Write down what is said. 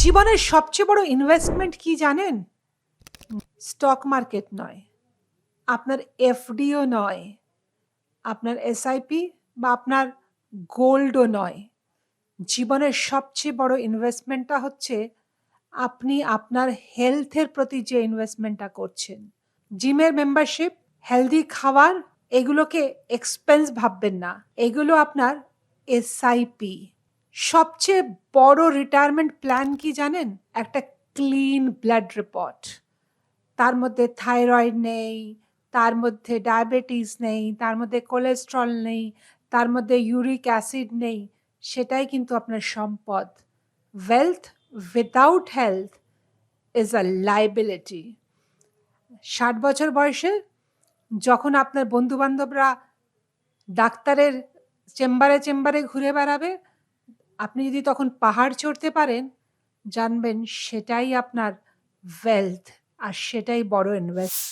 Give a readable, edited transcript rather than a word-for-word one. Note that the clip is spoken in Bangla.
জীবনের সবচেয়ে বড় ইনভেস্টমেন্ট কি জানেন? স্টক মার্কেট নয়, আপনার এফডিও নয়, আপনার এসআইপি বা আপনার গোল্ডও নয়। জীবনের সবচেয়ে বড় ইনভেস্টমেন্টটা হচ্ছে আপনি আপনার হেলথের প্রতি যে ইনভেস্টমেন্টটা করছেন। জিমের মেম্বারশিপ, হেলদি খাবার, এগুলোকে এক্সপেন্স ভাববেন না, এগুলো আপনার এসআইপি। সবচেয়ে বড় রিটায়ারমেন্ট প্ল্যান কি জানেন? একটা ক্লিন ব্লাড রিপোর্ট, তার মধ্যে থাইরয়েড নেই, তার মধ্যে ডায়াবেটিস নেই, তার মধ্যে কোলেস্ট্রল নেই, তার মধ্যে ইউরিক অ্যাসিড নেই, সেটাই কিন্তু আপনার সম্পদ। Wealth without health is a liability. 60 বছর বয়সে যখন আপনার বন্ধু বান্ধবরা ডাক্তারের চেম্বারে চেম্বারে ঘুরে বেড়াবে, আপনি যদি তখন পাহাড় চড়তে পারেন, জানবেন সেটাই আপনার ওয়েলথ, আর সেটাই বড় ইনভেস্ট।